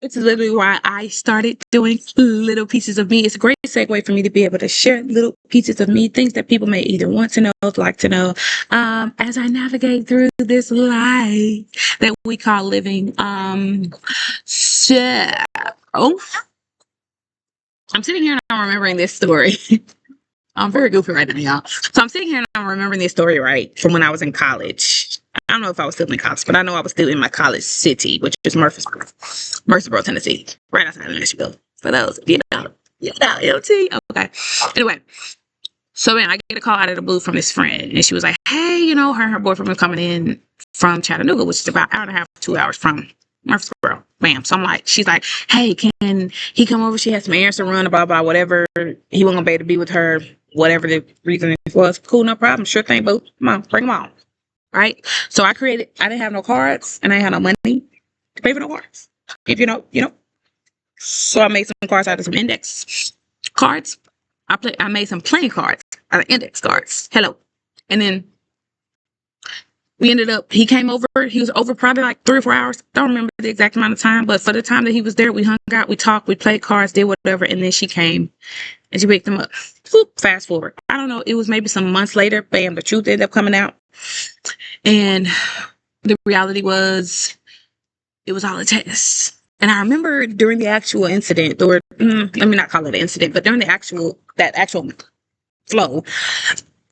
This is literally why I started doing little pieces of me. It's a great segue for me to be able to share little pieces of me, things that people may either want to know, like to know, as I navigate through this life that we call living. So, I'm sitting here and I'm remembering this story. I'm very goofy right now, y'all. So I'm sitting here and I'm remembering this story, right, from when I was in college. I don't know if I was still in college, but I know I was still in my college city, which is Murfreesboro, Tennessee, right outside of Nashville. For those, MT. Okay. Anyway, so then I get a call out of the blue from this friend, and she was like, "Hey, her and her boyfriend was coming in from Chattanooga, which is about an hour and a half, 2 hours from Murfreesboro." Bam. So she's like, "Hey, can he come over? She has some errands to run, blah, blah, whatever. He wasn't gonna be able to be with her, whatever the reason was. Cool, no problem. Sure thing, boo. Come on, bring him on." Right? So I didn't have no cards, and I had no money to pay for no cards. If you know. So I made some cards out of some index cards. I made some playing cards out of index cards. Hello. And then he came over. He was over probably like 3 or 4 hours. Don't remember the exact amount of time, but for the time that he was there, we hung out, we talked, we played cards, did whatever. And then she came and she picked him up. Fast forward. I don't know. It was maybe some months later. Bam, the truth ended up coming out. And the reality was, it was all a test. And I remember during the actual incident, or let me not call it an incident, but during that actual flow,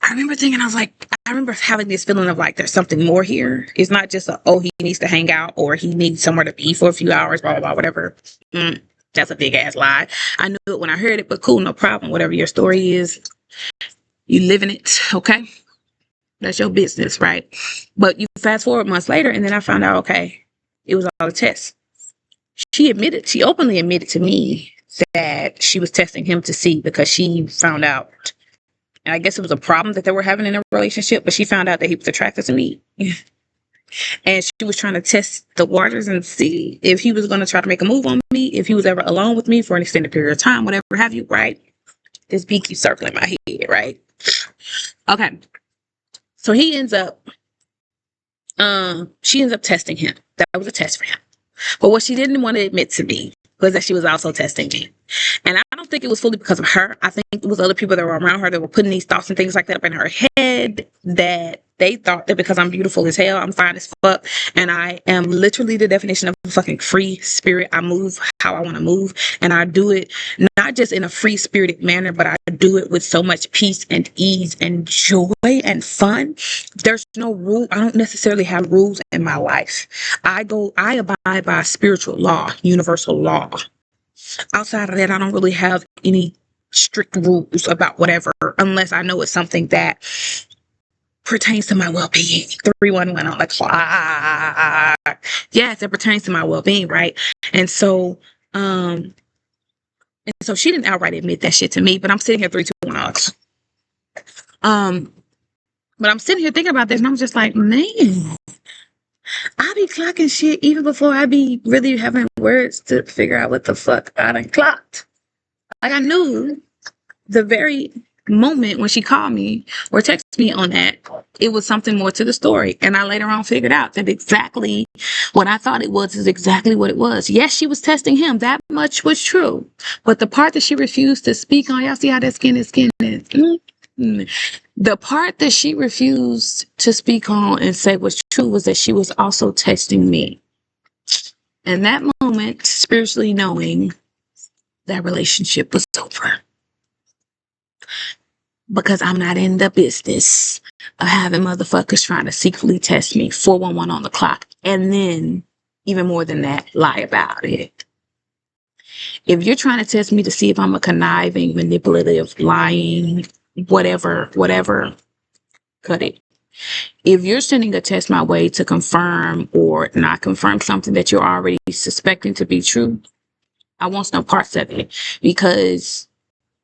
I remember thinking, I remember having this feeling of like, there's something more here. It's not just he needs to hang out or he needs somewhere to be for a few hours, blah, blah, blah, whatever. That's a big ass lie. I knew it when I heard it, but cool, no problem. Whatever your story is, you live in it, okay? That's your business, right? But you fast forward months later, and then I found out, okay, it was all a test. She openly admitted to me that she was testing him to see, because she found out, and I guess it was a problem that they were having in a relationship, but she found out that he was attracted to me. And she was trying to test the waters and see if he was going to try to make a move on me, if he was ever alone with me for an extended period of time, whatever have you, right? This bee keeps circling my head, right? Okay. So she ends up testing him. That was a test for him. But what she didn't want to admit to me was that she was also testing me. And I don't think it was fully because of her. I think it was other people that were around her that were putting these thoughts and things like that up in her head, that they thought that because I'm beautiful as hell, I'm fine as fuck, and I am literally the definition of a fucking free spirit. I move how I want to move, and I do it not just in a free spirited manner, but I do it with so much peace and ease and joy and fun. There's no rule. I don't necessarily have rules in my life. I abide by spiritual law, universal law. Outside of that, I don't really have any strict rules about whatever, unless I know it's something that pertains to my well-being. 311 on the clock. Yes, it pertains to my well-being, right? And so she didn't outright admit that shit to me, but I'm sitting here 321 but I'm sitting here thinking about this, and I'm just like, man, I be clocking shit even before I be really having words to figure out what the fuck I done clocked. Like, I knew the very moment when she called me or texted me on that, it was something more to the story. And I later on figured out that exactly what I thought it was is exactly what it was. Yes, she was testing him. That much was true. But the part that she refused to speak on, y'all see how that skin is? The part that she refused to speak on and say was true was that she was also testing me. And that moment, spiritually knowing that relationship was over. Because I'm not in the business of having motherfuckers trying to secretly test me, 411 on the clock, and then, even more than that, lie about it. If you're trying to test me to see if I'm a conniving, manipulative, lying, whatever, cut it. If you're sending a test my way to confirm or not confirm something that you're already suspecting to be true, I want no parts of it. Because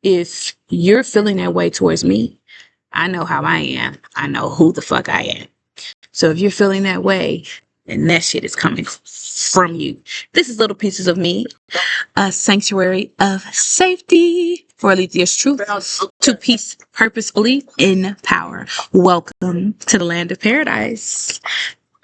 if you're feeling that way towards me, I know how I am. I know who the fuck I am. So if you're feeling that way, then that shit is coming from you. This is Little Pieces of Me, a sanctuary of safety for Alethea's truth to peace purposefully in power. Welcome to the land of paradise.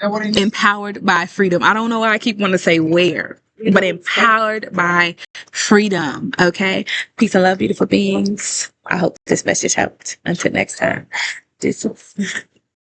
Empowered by freedom. I don't know why I keep wanting to say where. but empowered by freedom. Okay. Peace and love, beautiful beings. I hope this message helped. Until next time. This